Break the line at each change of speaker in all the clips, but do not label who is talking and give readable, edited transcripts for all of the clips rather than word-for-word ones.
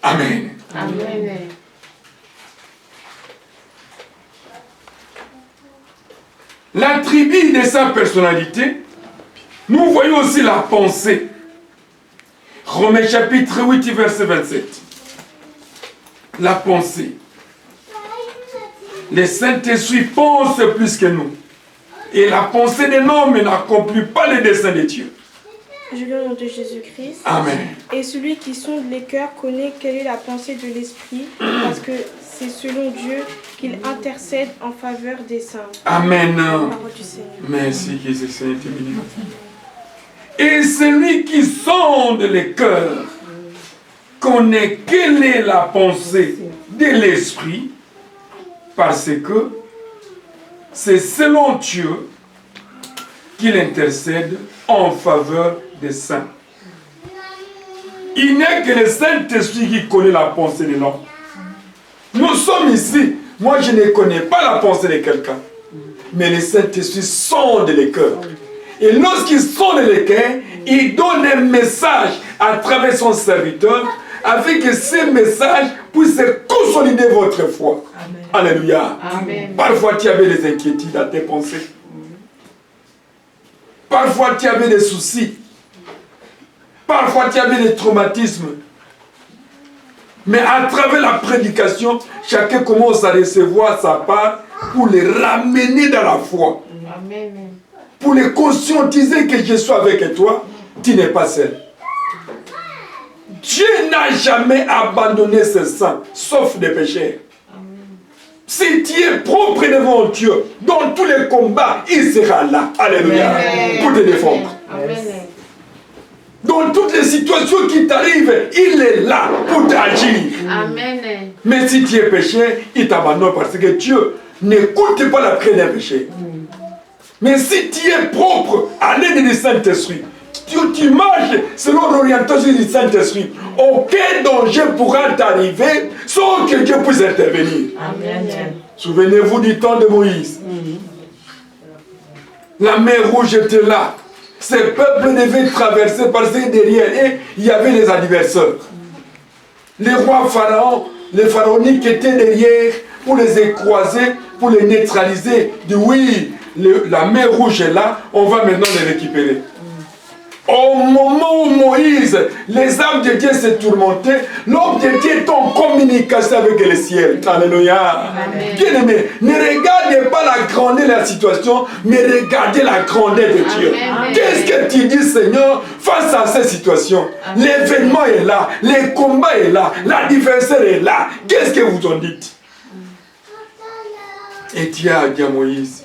Amen.
Amen.
L'attribut de sa personnalité, nous voyons aussi la pensée. Romains chapitre 8, verset 27. La pensée. Le Saint-Esprit pense plus que nous. Et la pensée d'un homme n'accomplit pas les desseins de Dieu.
Je lis au nom de Jésus-Christ.
Amen.
Et celui qui sonde les cœurs connaît quelle est la pensée de l'Esprit, parce que c'est selon Dieu qu'il intercède en faveur des saints.
Amen.
Parole du Seigneur.
Merci, que ce Seigneur te bénisse. Et celui qui sonde les cœurs connaît quelle est la pensée de l'Esprit, parce que c'est selon Dieu qu'il intercède en faveur des saints. Il n'est que le Saint-Esprit qui connaît la pensée de l'homme. Nous sommes ici. Moi, je ne connais pas la pensée de quelqu'un. Mais le Saint-Esprit sonde les cœurs. Et lorsqu'il sonde les cœurs, il donne un message à travers son serviteur, afin que ce message puisse consolider votre foi. Amen. Alléluia.
Amen.
Parfois, tu avais des inquiétudes à tes pensées. Parfois, tu avais des soucis. Parfois, tu avais des traumatismes. Mais à travers la prédication, chacun commence à recevoir sa part pour les ramener dans la foi.
Amen.
Pour les conscientiser que je suis avec toi, tu n'es pas seul. Dieu n'a jamais abandonné ses saints, sauf des pécheurs. Si tu es propre devant Dieu, dans tous les combats, il sera là. Alléluia.
Amen.
Pour te défendre.
Amen.
Dans toutes les situations qui t'arrivent, il est là pour t'agir.
Amen.
Mais si tu es pécheur, il t'abandonne parce que Dieu n'écoute pas la prière d'un péché. Mais si tu es propre à l'aide du Saint-Esprit, tu marches selon l'orientation du Saint-Esprit, aucun danger pourra t'arriver sans que Dieu puisse intervenir.
Amen.
Souvenez-vous du temps de Moïse. La mer Rouge était là. Ces peuples devaient traverser parce que derrière eux, il y avait les adversaires. Les rois pharaons, les pharaoniques étaient derrière pour les écraser, pour les neutraliser. Dit oui, la mer Rouge est là, on va maintenant les récupérer. Au moment où Moïse, les âmes de Dieu se tourmentaient, l'homme de Dieu est en communication avec le ciel. Alléluia. Bien aimé, ne regardez pas la grandeur de la situation, mais regardez la grandeur de Dieu. Qu'est-ce que tu dis, Seigneur, face à cette situation? L'événement est là, le combat est là, l'adversaire est là. Qu'est-ce que vous en dites? Et Dieu a dit à Moïse,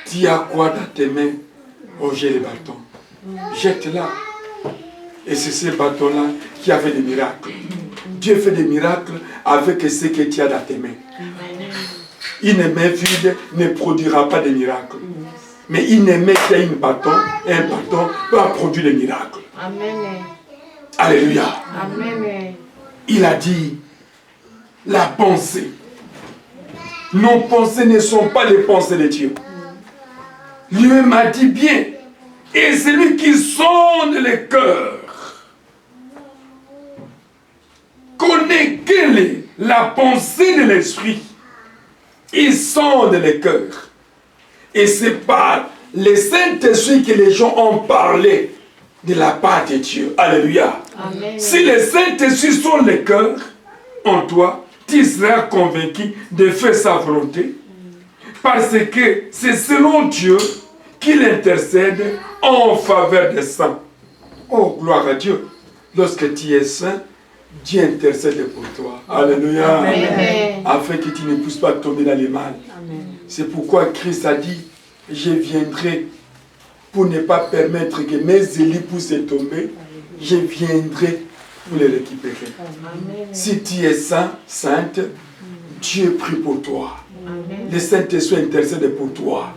tu as quoi dans tes mains? Oh, j'ai les bâtons. Jette-la. Et c'est ce bâton-là qui a fait des miracles. Dieu fait des miracles avec ce que tu as dans tes mains. Une main vide ne produira pas de miracles. Mais une main qui a un bâton va produire des miracles.
Amen.
Alléluia.
Amen.
Il a dit, la pensée. Nos pensées ne sont pas les pensées de Dieu. Lui-même a dit bien. Et celui qui sonde les cœurs connaît quelle est la pensée de l'esprit. Il sonde les cœurs. Et c'est par le Saint-Esprit que les gens ont parlé de la part de Dieu. Alléluia.
Amen.
Si le Saint-Esprit sonde les cœurs en toi, tu seras convaincu de faire sa volonté. Parce que c'est selon Dieu qu'il intercède en faveur des saints. Oh, gloire à Dieu. Lorsque tu es saint, Dieu intercède pour toi. Alléluia.
Amen.
Afin que tu ne puisses pas tomber dans les mal. C'est pourquoi Christ a dit, je viendrai pour ne pas permettre que mes élus puissent tomber. Je viendrai pour les récupérer.
Amen.
Si tu es saint, sainte, Dieu prie pour toi.
Amen.
Le Saint-Esprit intercède pour toi.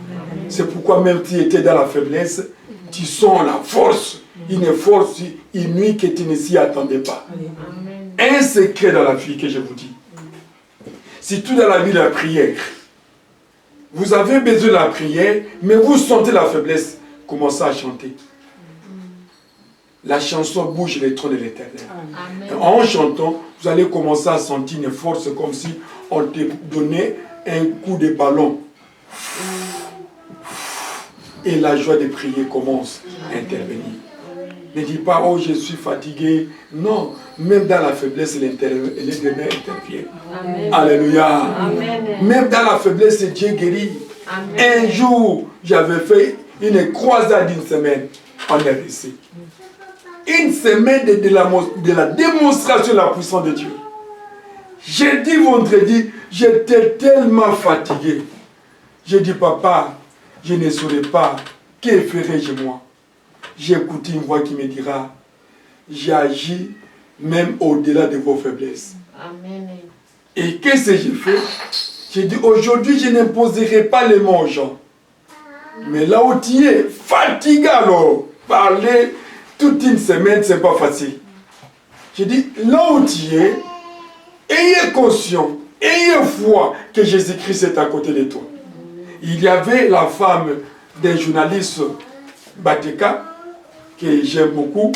C'est pourquoi même si tu étais dans la faiblesse, tu sens la force, une force inouïe que tu ne s'y attendais pas.
Amen.
Un secret dans la vie que je vous dis. Si tout dans la vie de la prière, vous avez besoin de la prière, mais vous sentez la faiblesse, commencez à chanter. La chanson bouge les trônes de l'Éternel.
Amen.
En chantant, vous allez commencer à sentir une force comme si on te donnait un coup de ballon. Et la joie de prier commence à intervenir. Ne dis pas, oh, je suis fatigué. Non, même dans la faiblesse, l'Éternel intervient.
Amen.
Alléluia.
Amen.
Même dans la faiblesse, Dieu guérit.
Amen.
Un jour, j'avais fait une croisade d'une semaine en RDC. Une semaine de la démonstration de la puissance de Dieu. Jeudi, vendredi, j'étais tellement fatigué. J'ai dit, papa, je ne saurais pas, que ferais-je moi? J'ai écouté une voix qui me dira, j'ai agi même au-delà de vos faiblesses.
Amen.
Et qu'est-ce que j'ai fait? J'ai dit, aujourd'hui, je n'imposerai pas les mots aux gens. Mais là où tu es, fatigué alors, parler toute une semaine, c'est pas facile. J'ai dit, là où tu es, ayez conscience, ayez foi que Jésus-Christ est à côté de toi. Il y avait la femme d'un journaliste, Bateka, que j'aime beaucoup.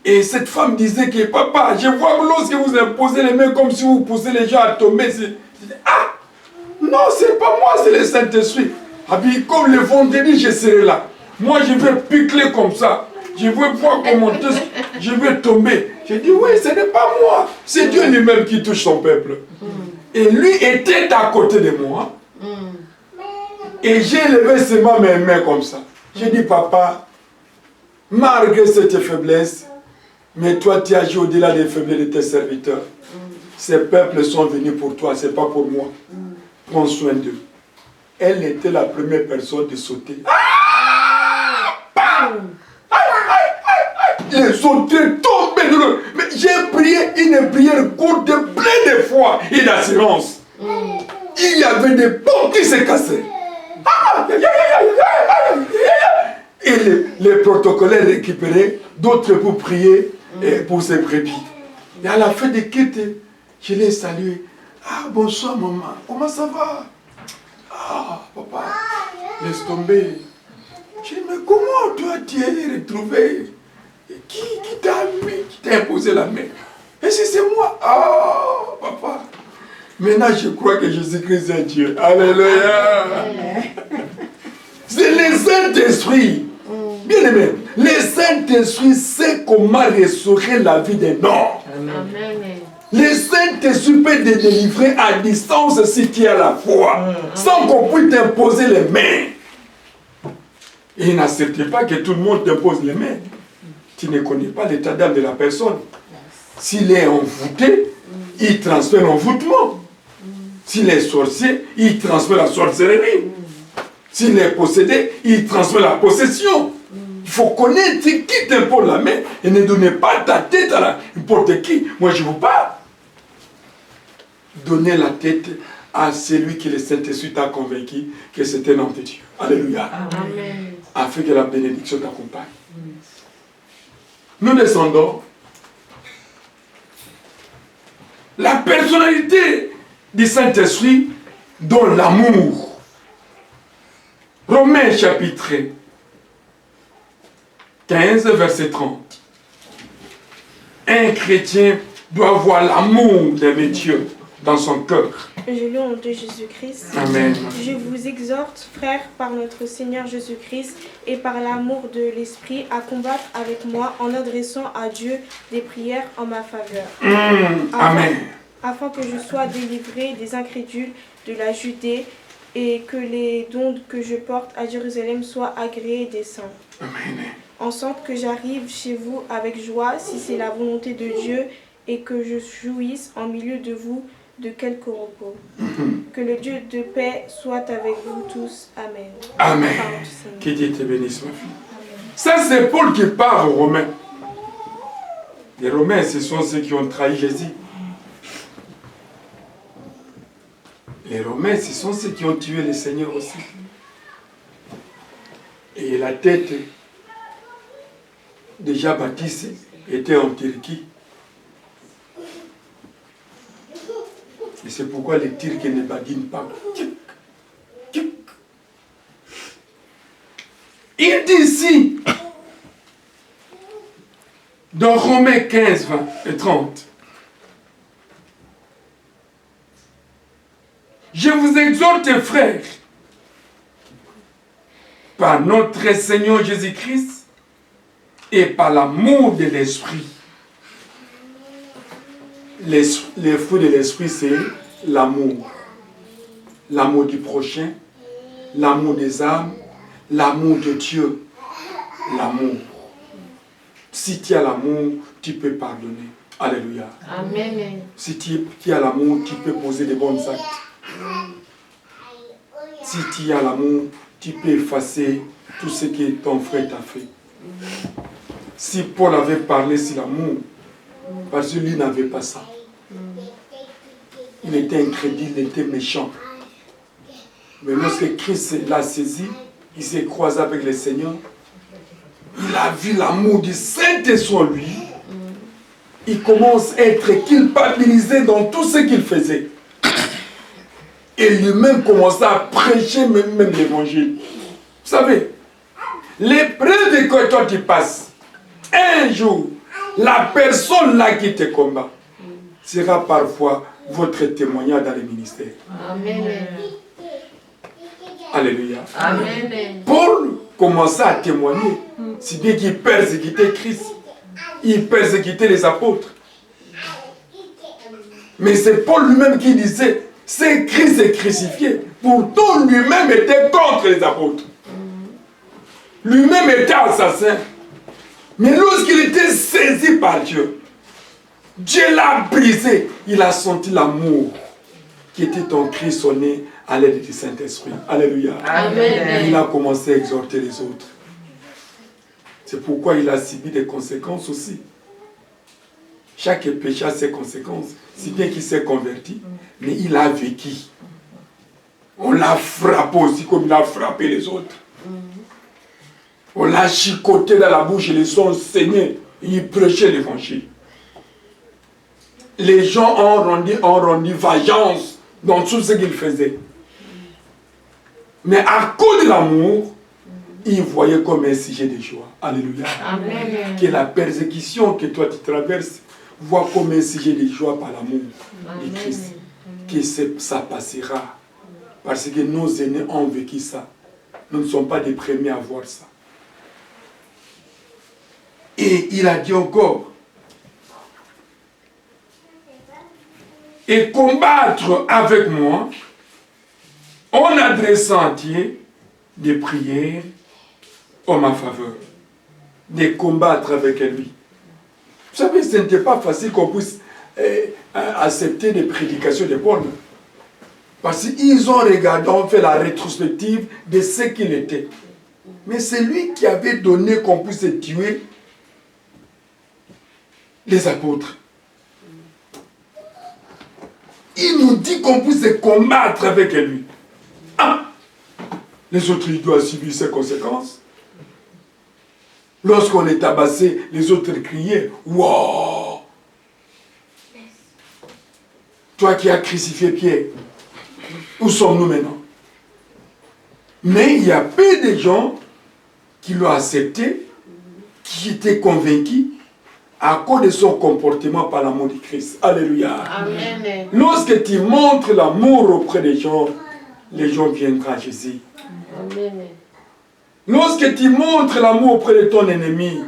Et cette femme disait que, papa, je vois que lorsque vous imposez les mains comme si vous poussez les gens à tomber. Je dis, ah, non, c'est pas moi, c'est le Saint-Esprit. Ah bien, comme le vendredi, je serai là. Moi, je vais piquer comme ça. Je veux voir comment je vais tomber. J'ai dit, oui, ce n'est pas moi. C'est Dieu lui-même qui touche son peuple. Et lui était à côté de moi. Et j'ai levé seulement mes mains comme ça. J'ai dit, papa, malgré cette faiblesse, mais toi, tu agis au-delà des faiblesses de tes serviteurs. Ces peuples sont venus pour toi, ce n'est pas pour moi. Prends soin d'eux. Elle était la première personne de sauter. Les autres tombaient. Mais j'ai prié une prière courte, pleine de foi et d'assurance. Il y avait des ponts qui se cassaient. Et les protocolaires récupérés, d'autres pour prier et pour ses brebis. Et à la fin de quitte, je l'ai salué. Ah, bonsoir maman, comment ça va? Ah, papa, laisse tomber. Je dis, mais comment toi tu es retrouvé? Qui t'a mis, qui t'a imposé la main? Et si c'est moi? Ah, papa. Maintenant, je crois que Jésus-Christ est Dieu. Alléluia. C'est le Saint-Esprit. Bien aimé, le Saint-Esprit sait comment restaurer la vie d'un homme.
Amen.
Le Saint-Esprit peut te délivrer à distance si tu as la foi, sans qu'on puisse t'imposer les mains. Et il n'accepte pas que tout le monde t'impose les mains. Tu ne connais pas l'état d'âme de la personne. S'il est envoûté, il transfère l'envoûtement. S'il est sorcier, il transfère la sorcellerie. S'il est possédé, il transfère la possession. Il faut connaître qui t'impose la main et ne donnez pas ta tête à n'importe qui. Moi, je ne veux pas donner la tête à celui qui le Saint-Esprit t'a convaincu que c'est un homme de Dieu. Alléluia.
Amen.
Afin que la bénédiction t'accompagne. Nous descendons. La personnalité du Saint-Esprit dans l'amour. Romains chapitre 15, verset 30. Un chrétien doit avoir l'amour d'aimer Dieu dans son cœur.
Je lis au nom de Jésus-Christ.
Amen.
Je vous exhorte, frères, par notre Seigneur Jésus-Christ et par l'amour de l'Esprit, à combattre avec moi en adressant à Dieu des prières en ma faveur.
Amen.
Afin que je sois délivré des incrédules de la Judée et que les dons que je porte à Jérusalem soient agréés des saints.
Amen.
En sorte que j'arrive chez vous avec joie, si c'est la volonté de Dieu, et que je jouisse en milieu de vous de quelque repos. Que le Dieu de paix soit avec vous tous. Amen.
Amen.
Parole du Seigneur.
Que Dieu te bénisse, ma fille. Ça, c'est Paul qui parle aux Romains. Les Romains, ce sont ceux qui ont trahi Jésus. Les Romains, ce sont ceux qui ont tué le Seigneur aussi. Et la tête de Jean-Baptiste était en Turquie. Et c'est pourquoi les Turcs ne badinent pas. Il dit ici, Dans Romains 15, 20 et 30. Je vous exhorte, frères, par notre Seigneur Jésus-Christ et par l'amour de l'Esprit. Les fruits de l'Esprit, c'est l'amour. L'amour du prochain, l'amour des âmes, l'amour de Dieu. L'amour. Si tu as l'amour, tu peux pardonner. Alléluia.
Amen.
Si tu as l'amour, tu peux poser des bons actes. Si tu as l'amour, tu peux effacer tout ce que ton frère t'a fait. Si Paul avait parlé sur l'amour, parce que lui n'avait pas ça. Il était incrédule, il était méchant. Mais lorsque Christ l'a saisi, il s'est croisé avec le Seigneur, il a vu l'amour du Saint-Esprit en lui. Il commence à être culpabilisé dans tout ce qu'il faisait. Et lui-même commençait à prêcher même l'évangile. Vous savez, l'épreuve que toi tu passes, un jour, la personne là qui te combat sera parfois votre témoignage dans le ministère.
Amen.
Alléluia.
Amen.
Paul commença à témoigner, si bien qu'il persécutait Christ. Il persécutait les apôtres. Mais c'est Paul lui-même qui disait, c'est Christ est crucifié. Pourtant, lui-même était contre les apôtres. Lui-même était assassin. Mais lorsqu'il était saisi par Dieu, Dieu l'a brisé. Il a senti l'amour qui était en Christ sonné à l'aide du Saint-Esprit. Alléluia.
Amen.
Il a commencé à exhorter les autres. C'est pourquoi il a subi des conséquences aussi. Chaque péché a ses conséquences. Si bien qu'il s'est converti, mais il a vécu. On l'a frappé aussi comme il a frappé les autres. On l'a chicoté dans la bouche et les sons saignaient. Il prêchait l'évangile. Les gens ont rendu vengeance dans tout ce qu'ils faisaient. Mais à cause de l'amour, ils voyaient comme un sujet de joie. Alléluia.
Amen.
Que la persécution que toi tu traverses, vois comme un sujet de joie par l'amour de Christ. Que ça passera. Parce que nos aînés ont vécu ça. Nous ne sommes pas les premiers à voir ça. Et il a dit encore, et combattre avec moi en adressant à Dieu des prières en ma faveur. De combattre avec lui. Vous savez, ce n'était pas facile qu'on puisse accepter les prédications de Paul. Parce qu'ils ont regardé, ont fait la rétrospective de ce qu'il était. Mais c'est lui qui avait donné qu'on puisse tuer les apôtres. Il nous dit qu'on puisse combattre avec lui. Ah! Les autres, ils doivent subir ses conséquences. Lorsqu'on est tabassé, les autres criaient « Wow !» Toi qui as crucifié Pierre, où sommes-nous maintenant? Mais il y a peu de gens qui l'ont accepté, qui étaient convaincus à cause de son comportement par l'amour de Christ. Alléluia.
Amen.
Lorsque tu montres l'amour auprès des gens, les gens viendront à Jésus.
Amen.
Lorsque tu montres l'amour auprès de ton ennemi,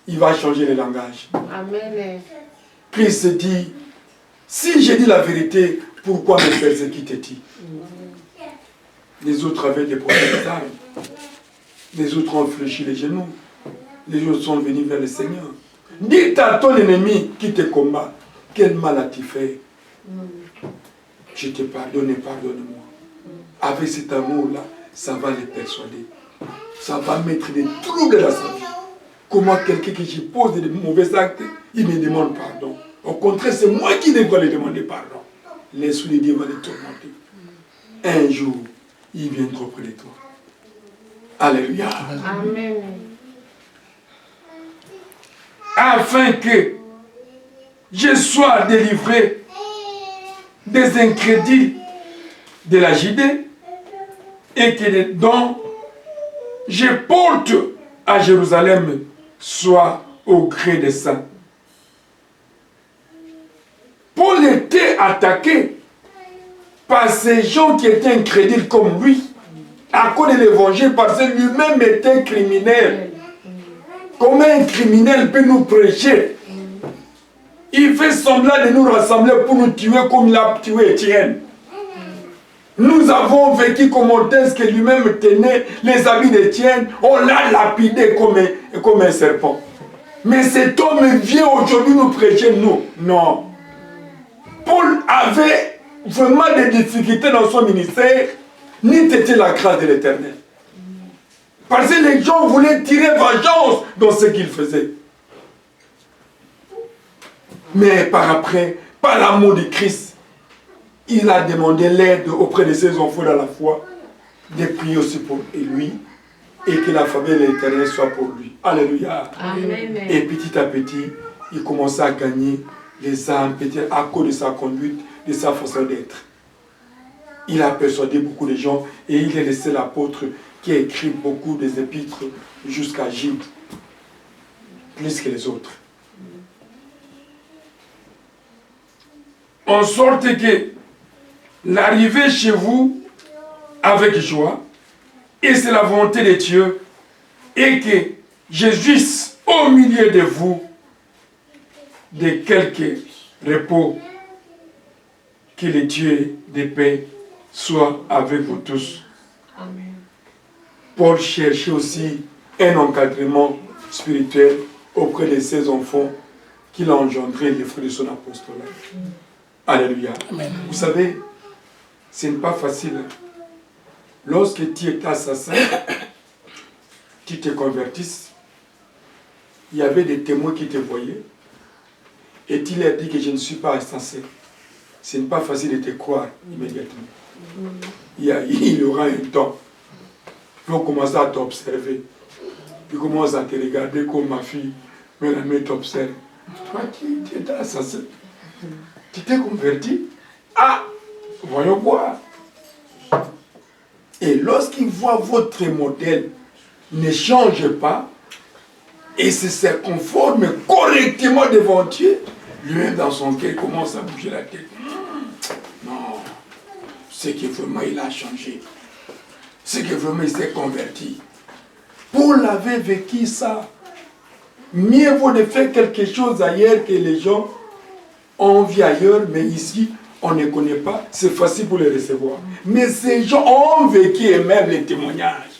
il va changer le langage.
Amen.
Christ dit, si j'ai dit la vérité, pourquoi me persécutes-tu? Les autres avaient des problèmes d'âme. Les autres ont fléchi les genoux. Les autres sont venus vers le Seigneur. Dites à ton ennemi qui te combat, quel mal as-tu fait? Je te pardonne et pardonne-moi. Avec cet amour-là, ça va les persuader. Ça va mettre des troubles dans sa vie. Comment quelqu'un qui je pose des mauvais actes, il me demande pardon. Au contraire, c'est moi qui devrais lui demander pardon. L'Esprit de Dieu va les tourmenter. Un jour, il viendra auprès de toi. Alléluia.
Amen.
Afin que je sois délivré des incrédules de la Judée et que les dons je porte à Jérusalem soient au gré des saints. Paul était attaqué par ces gens qui étaient incrédules comme lui, à cause de l'évangile, parce que lui-même était criminel. Comment un criminel peut nous prêcher? Il fait semblant de nous rassembler pour nous tuer comme il a tué Étienne. Nous avons vécu comme Montaigne que lui-même tenait les habits d'Étienne. On l'a lapidé comme un serpent. Mais cet homme vient aujourd'hui nous prêcher, nous. Non. Paul avait vraiment des difficultés dans son ministère, ni c'était la grâce de l'Éternel. Parce que les gens voulaient tirer vengeance dans ce qu'il faisait. Mais par après, par l'amour de Christ, il a demandé l'aide auprès de ses enfants dans la foi, de prier aussi pour lui, et que la famille de l'Éternel soit pour lui. Alléluia.
Amen.
Et petit à petit, il commençait à gagner les âmes, peut-être à cause de sa conduite, de sa façon d'être. Il a persuadé beaucoup de gens et il est laissé l'apôtre qui a écrit beaucoup des épîtres jusqu'à Gide, plus que les autres. En sorte que l'arrivée chez vous avec joie, et c'est la volonté de Dieu, et que je jouisse au milieu de vous de quelque repos, que le Dieu de paix soit avec vous tous.
Amen.
Paul cherchait aussi un encadrement spirituel auprès de ses enfants qu'il a engendré les fruits de son apostolat. Alléluia. Amen. Vous savez, ce n'est pas facile. Lorsque tu es assassin, tu te convertisses, il y avait des témoins qui te voyaient et tu leur dis que je ne suis pas assassin. Ce n'est pas facile de te croire immédiatement. Il y aura un temps. Ils vont commencer à t'observer. Ils commencent à te regarder comme ma fille, mais la mère t'observe. Toi, tu étais assassin. Tu t'es converti. Ah, voyons voir. Et lorsqu'ils voient votre modèle ne change pas et se conforme correctement devant Dieu, lui-même dans son cœur commence à bouger la tête. Non, c'est que vraiment il a changé. C'est que vraiment il s'est converti. Paul avait vécu ça. Mieux vaut de faire quelque chose ailleurs que les gens ont vu ailleurs, mais ici, on ne connaît pas, c'est facile pour les recevoir. Mais ces gens ont vécu et même les témoignages.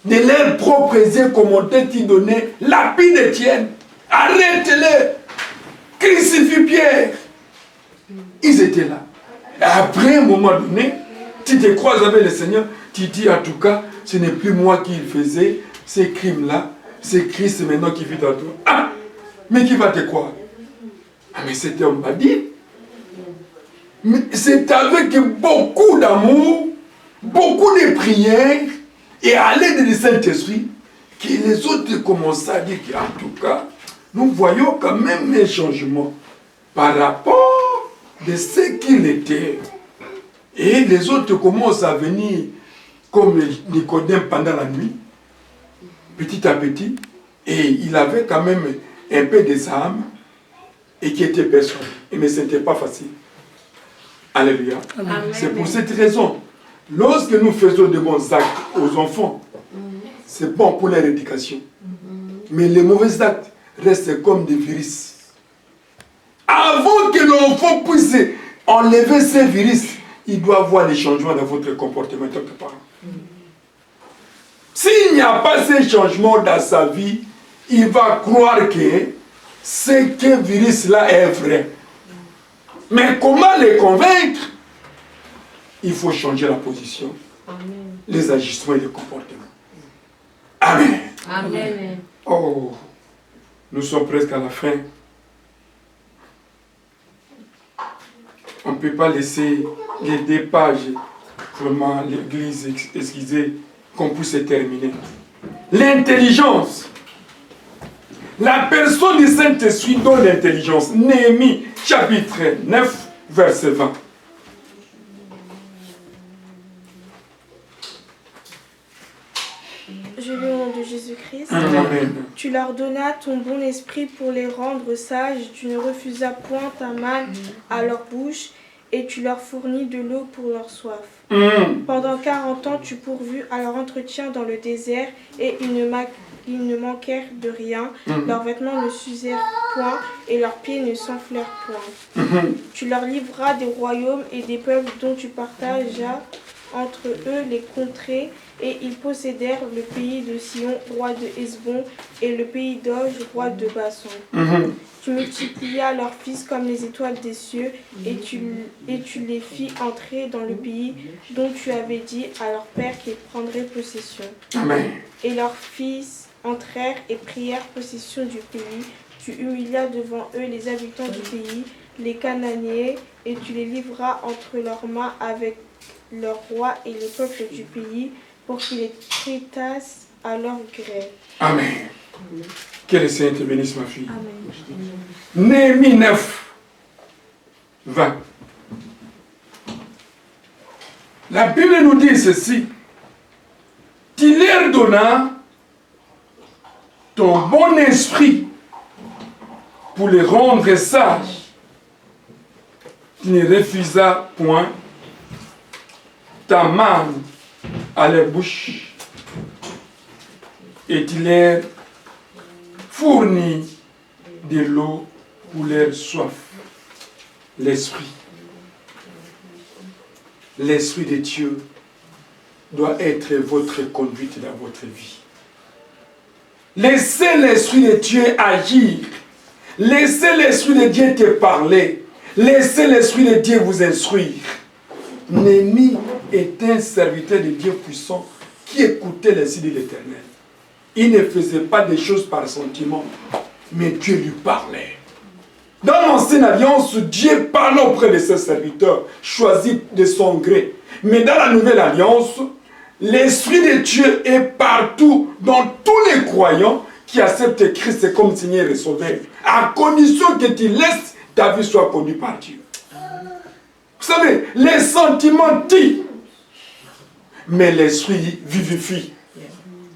De leurs propres yeux, comme on t'a donné, lapide Étienne, arrête-les, crucifie Pierre. Ils étaient là. Et après, à un moment donné, tu te croises avec le Seigneur, tu dis en tout cas, ce n'est plus moi qui le faisais, ces crimes-là, c'est Christ maintenant qui vit dans toi. Ah, mais qui va te croire? Ah, mais cet homme m'a dit. Mais c'est avec beaucoup d'amour, beaucoup de prières et à l'aide du Saint-Esprit que les autres commencent à dire qu'en tout cas, nous voyons quand même un changement par rapport de ce qu'il était. Et les autres commencent à venir comme Nicodème pendant la nuit, petit à petit, et il avait quand même un peu des âmes et qui était persuadé. Mais ce n'était pas facile. Alléluia. C'est pour cette raison, lorsque nous faisons de bons actes aux enfants, c'est bon pour leur éducation. Mais les mauvais actes restent comme des virus. Avant que l'enfant puisse enlever ces virus, il doit voir les changements dans votre comportement de parent. S'il n'y a pas ces changements dans sa vie, il va croire que ce virus-là est vrai. Mais comment les convaincre? Il faut changer la position, Amen. Les agissements et les comportements. Amen.
Amen.
Oh, nous sommes presque à la fin. On ne peut pas laisser les 2 pages, vraiment l'église, excusez, qu'on puisse terminer. L'intelligence. La personne du Saint-Esprit donne l'intelligence. Néhémie, chapitre 9, verset 20.
Je lis au nom de Jésus Jésus-Christ.
Amen.
Tu leur donnas ton bon esprit pour les rendre sages. Tu ne refusas point ta manne à leur bouche, et tu leur fournis de l'eau pour leur soif. Pendant 40 ans, tu pourvus à leur entretien dans le désert, et ils ne manquèrent de rien. Leurs vêtements ne s'usèrent point, et leurs pieds ne s'enflèrent point. Tu leur livras des royaumes et des peuples dont tu partageas entre eux les contrées, et ils possédèrent le pays de Sion, roi de Hesbon, et le pays d'Og, roi de Bassan. Tu multiplias leurs fils comme les étoiles des cieux, et tu les fis entrer dans le pays dont tu avais dit à leur père qu'ils prendraient possession.
Amen.
Et leurs fils entrèrent et prirent possession du pays. Tu humilias devant eux les habitants du pays, les Cananéens, et tu les livras entre leurs mains avec leurs rois et les peuples du pays, pour qu'ils les traitassent à leur gré.
Amen. Que le Seigneur te bénisse, ma fille.
Amen.
Néhémie 9, 20. La Bible nous dit ceci. Tu leur donnas ton bon esprit pour les rendre sages. Tu ne refusas point ta manne à leur bouche, et tu leur fournis de l'eau pour leur soif. L'esprit de Dieu doit être votre conduite dans votre vie. Laissez l'Esprit de Dieu agir. Laissez l'Esprit de Dieu te parler. Laissez l'Esprit de Dieu vous instruire. Néhémie est un serviteur de Dieu puissant qui écoutait les signes de l'Éternel. Il ne faisait pas des choses par sentiment, mais Dieu lui parlait. Dans l'ancienne alliance, Dieu parle auprès de ses serviteurs, choisis de son gré. Mais dans la nouvelle alliance, l'Esprit de Dieu est partout, dans tous les croyants qui acceptent Christ comme Seigneur et Sauveur, à condition que tu laisses ta vie soit conduite par Dieu. Vous savez, les sentiments tuent, mais l'Esprit vivifie.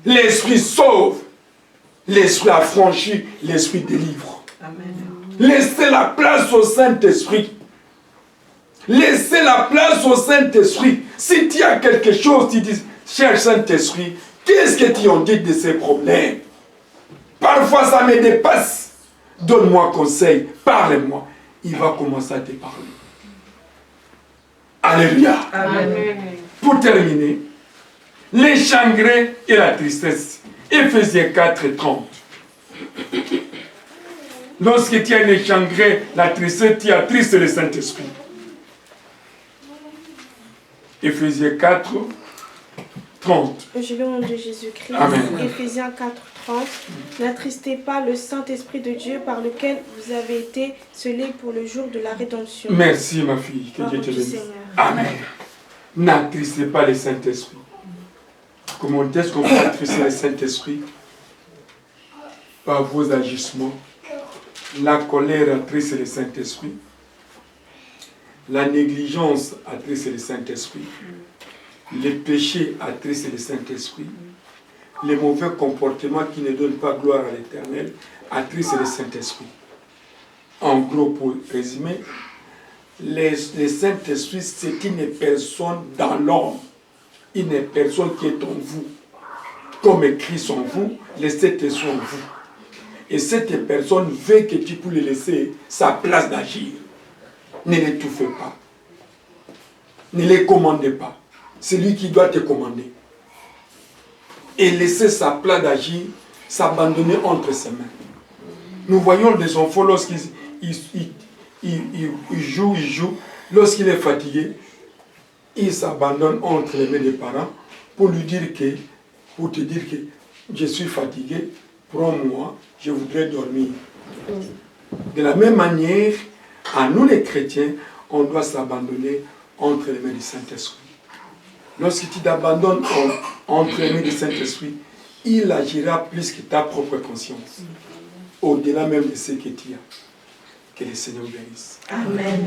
L'Esprit sauve, l'Esprit affranchit, l'Esprit délivre.
Amen.
Laissez la place au Saint-Esprit. Laissez la place au Saint-Esprit. Si tu as quelque chose, tu dis, cher Saint-Esprit, qu'est-ce que tu en dis de ces problèmes? Parfois ça me dépasse. Donne-moi conseil, parle-moi. Il va commencer à te parler. Alléluia.
Amen.
Pour terminer, les chagrins et la tristesse. Éphésiens 4, 30. Lorsque tu as les chagrins, la tristesse, tu as triste le Saint-Esprit. Éphésiens 4, 30.
Je le nom de Jésus-Christ.
Amen.
Éphésiens 4, 30. N'attristez pas le Saint-Esprit de Dieu par lequel vous avez été scellés pour le jour de la rédemption.
Merci ma fille, que Dieu te bénisse. Amen. N'attristez pas le Saint-Esprit. Comment est-ce qu'on peut attrister le Saint-Esprit? Par vos agissements. La colère attriste le Saint-Esprit. La négligence attriste le Saint-Esprit. Les péchés attristent le Saint-Esprit. Les mauvais comportements qui ne donnent pas gloire à l'Éternel attristent le Saint-Esprit. En gros, pour résumer, le Saint-Esprit, c'est une personne dans l'homme. Une personne qui est en vous. Comme Christ en vous, le Saint-Esprit en vous. Et cette personne veut que tu puisses lui laisser sa place d'agir. Ne l'étouffez pas. Ne les commandez pas. C'est lui qui doit te commander. Et laisser sa place d'agir, s'abandonner entre ses mains. Nous voyons des enfants lorsqu'ils jouent, lorsqu'il est fatigué, il s'abandonne entre les mains des parents pour te dire que je suis fatigué, prends-moi, je voudrais dormir. De la même manière, à nous les chrétiens, on doit s'abandonner entre les mains du Saint-Esprit. Lorsque tu t'abandonnes entre les mains du Saint-Esprit, il agira plus que ta propre conscience. Au-delà même de ce que tu as. Que le Seigneur vous bénisse.
Amen.